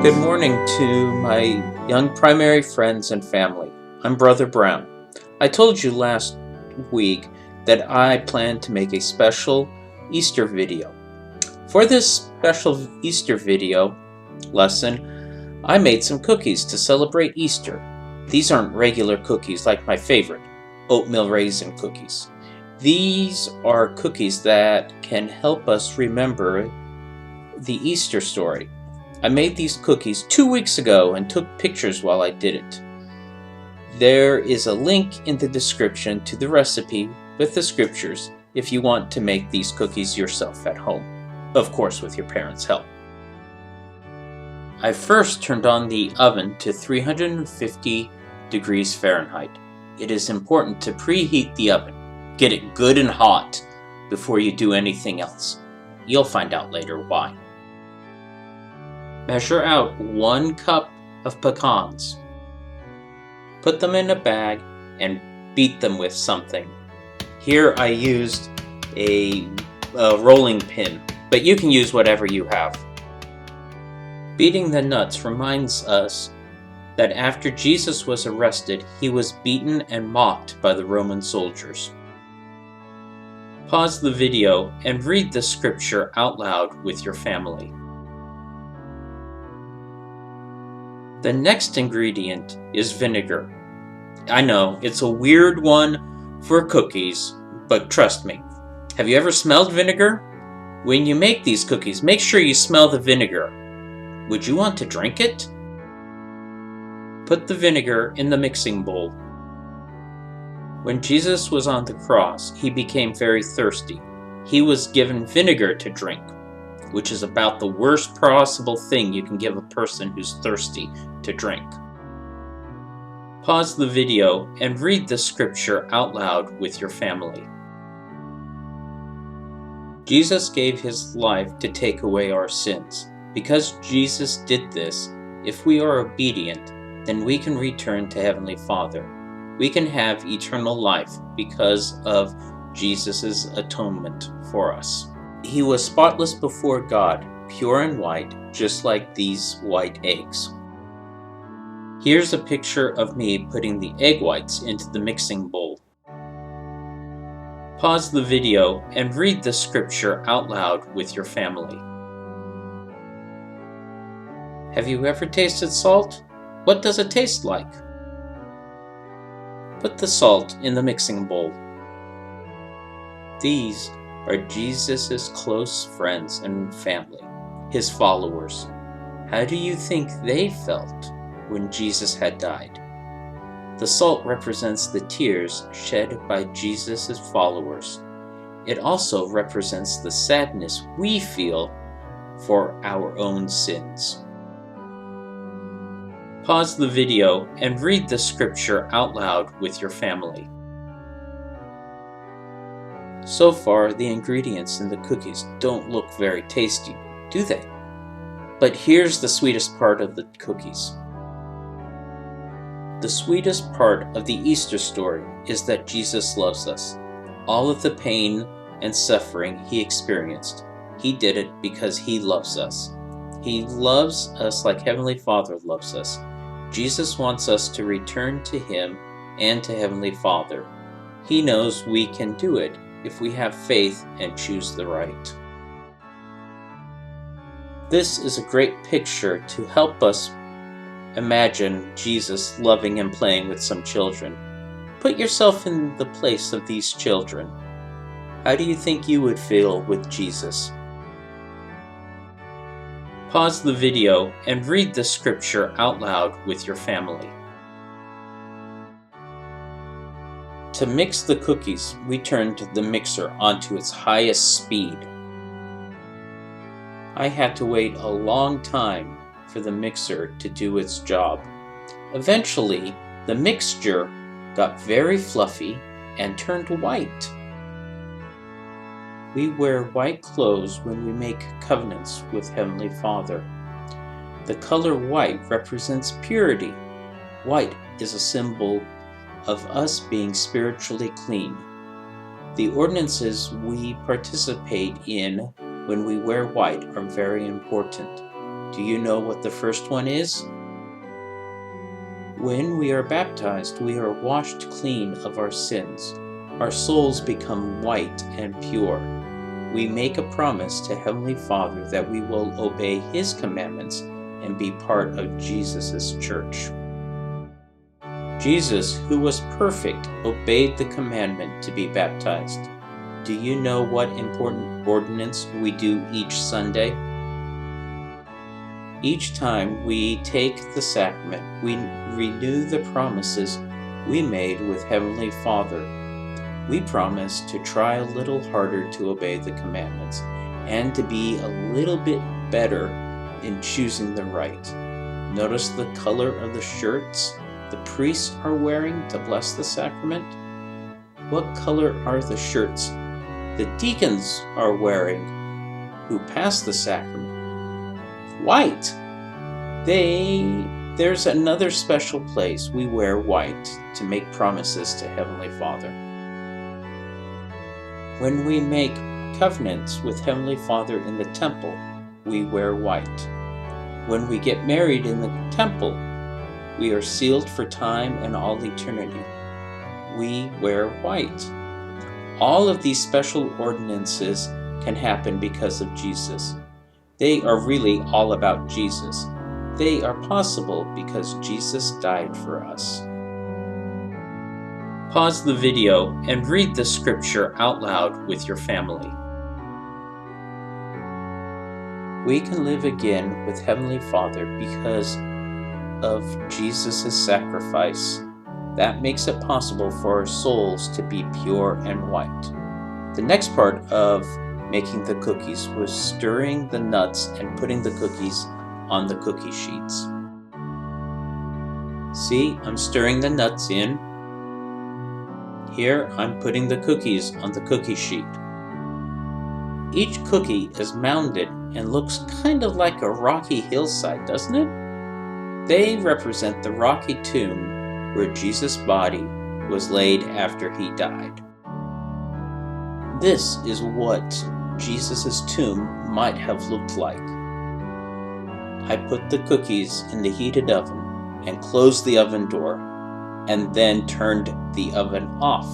Good morning to my young primary friends and family. I'm Brother Brown. I told you last week that I plan to make a special Easter video. For this special Easter video lesson, I made some cookies to celebrate Easter. These aren't regular cookies like my favorite, oatmeal raisin cookies. These are cookies that can help us remember the Easter story. I made these cookies 2 weeks ago and took pictures while I did it. There is a link in the description to the recipe with the scriptures if you want to make these cookies yourself at home, of course with your parents' help. I first turned on the oven to 350 degrees Fahrenheit. It is important to preheat the oven. Get it good and hot before you do anything else. You'll find out later why. Measure out 1 cup of pecans. Put them in a bag and beat them with something. Here I used a rolling pin, but you can use whatever you have. Beating the nuts reminds us that after Jesus was arrested, he was beaten and mocked by the Roman soldiers. Pause the video and read the scripture out loud with your family. The next ingredient is vinegar. I know, it's a weird one for cookies, but trust me. Have you ever smelled vinegar? When you make these cookies, make sure you smell the vinegar. Would you want to drink it? Put the vinegar in the mixing bowl. When Jesus was on the cross, he became very thirsty. He was given vinegar to drink, which is about the worst possible thing you can give a person who's thirsty to drink. Pause the video and read the scripture out loud with your family. Jesus gave his life to take away our sins. Because Jesus did this, if we are obedient, then we can return to Heavenly Father. We can have eternal life because of Jesus' atonement for us. He was spotless before God, pure and white, just like these white eggs. Here's a picture of me putting the egg whites into the mixing bowl. Pause the video and read the scripture out loud with your family. Have you ever tasted salt? What does it taste like? Put the salt in the mixing bowl. These are Jesus' close friends and family, his followers. How do you think they felt when Jesus had died? The salt represents the tears shed by Jesus' followers. It also represents the sadness we feel for our own sins. Pause the video and read the scripture out loud with your family. So far, the ingredients in the cookies don't look very tasty, do they? But here's the sweetest part of the cookies. The sweetest part of the Easter story is that Jesus loves us. All of the pain and suffering he experienced, he did it because he loves us. He loves us like Heavenly Father loves us. Jesus wants us to return to him and to Heavenly Father. He knows we can do it if we have faith and choose the right. This is a great picture to help us imagine Jesus loving and playing with some children. Put yourself in the place of these children. How do you think you would feel with Jesus? Pause the video and read the scripture out loud with your family. To mix the cookies, we turned the mixer onto its highest speed. I had to wait a long time for the mixer to do its job. Eventually, the mixture got very fluffy and turned white. We wear white clothes when we make covenants with Heavenly Father. The color white represents purity. White is a symbol of us being spiritually clean. The ordinances we participate in when we wear white are very important. Do you know what the first one is? When we are baptized, we are washed clean of our sins. Our souls become white and pure. We make a promise to Heavenly Father that we will obey His commandments and be part of Jesus' church. Jesus, who was perfect, obeyed the commandment to be baptized. Do you know what important ordinance we do each Sunday? Each time we take the sacrament, we renew the promises we made with Heavenly Father. We promise to try a little harder to obey the commandments and to be a little bit better in choosing the right. Notice the color of the shirts the priests are wearing to bless the sacrament. What color are the shirts the deacons are wearing who pass the sacrament? White. There's another special place we wear white to make promises to Heavenly Father. When we make covenants with Heavenly Father in the temple, we wear white. When we get married in the temple, we are sealed for time and all eternity. We wear white. All of these special ordinances can happen because of Jesus. They are really all about Jesus. They are possible because Jesus died for us. Pause the video and read the scripture out loud with your family. We can live again with Heavenly Father because of Jesus' sacrifice. That makes it possible for our souls to be pure and white. The next part of making the cookies was stirring the nuts and putting the cookies on the cookie sheets. See, I'm stirring the nuts in. Here, I'm putting the cookies on the cookie sheet. Each cookie is mounded and looks kind of like a rocky hillside, doesn't it? They represent the rocky tomb where Jesus' body was laid after He died. This is what Jesus' tomb might have looked like. I put the cookies in the heated oven and closed the oven door and then turned the oven off.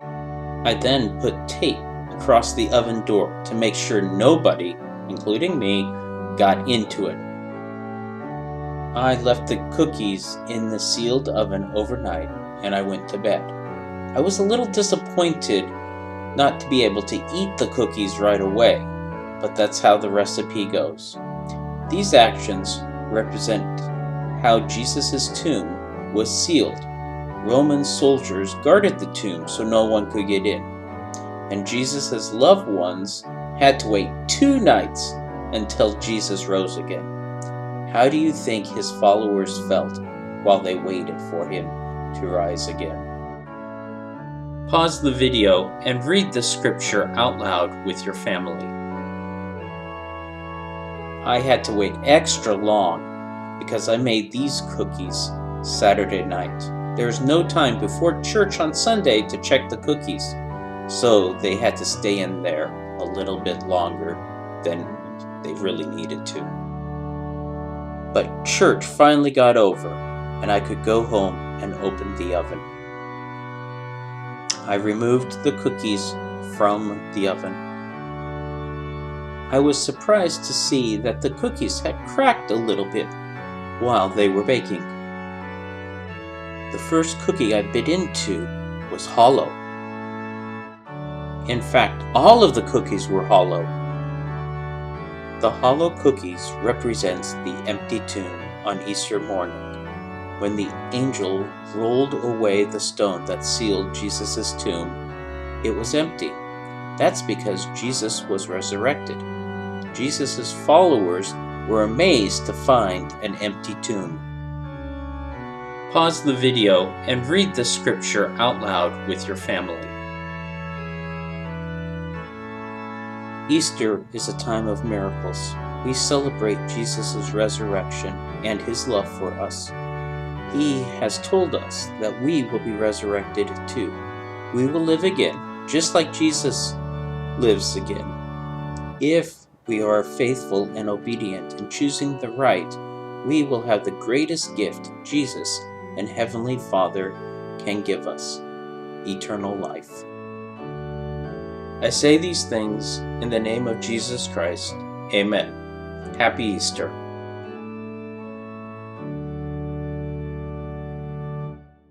I then put tape across the oven door to make sure nobody, including me, got into it. I left the cookies in the sealed oven overnight and I went to bed. I was a little disappointed not to be able to eat the cookies right away, but that's how the recipe goes. These actions represent how Jesus' tomb was sealed. Roman soldiers guarded the tomb so no one could get in, and Jesus' loved ones had to wait 2 nights until Jesus rose again. How do you think His followers felt while they waited for Him to rise again? Pause the video and read the scripture out loud with your family. I had to wait extra long because I made these cookies Saturday night. There's no time before church on Sunday to check the cookies, so they had to stay in there a little bit longer than they really needed to. But church finally got over, and I could go home and open the oven. I removed the cookies from the oven. I was surprised to see that the cookies had cracked a little bit while they were baking. The first cookie I bit into was hollow. In fact, all of the cookies were hollow. The hollow cookies represents the empty tomb on Easter morning, when the angel rolled away the stone that sealed Jesus' tomb. It was empty. That's because Jesus was resurrected. Jesus' followers were amazed to find an empty tomb. Pause the video and read the scripture out loud with your family. Easter is a time of miracles. We celebrate Jesus' resurrection and His love for us. He has told us that we will be resurrected too. We will live again, just like Jesus lives again. If we are faithful and obedient in choosing the right, we will have the greatest gift Jesus and Heavenly Father can give us: eternal life. I say these things in the name of Jesus Christ. Amen. Happy Easter.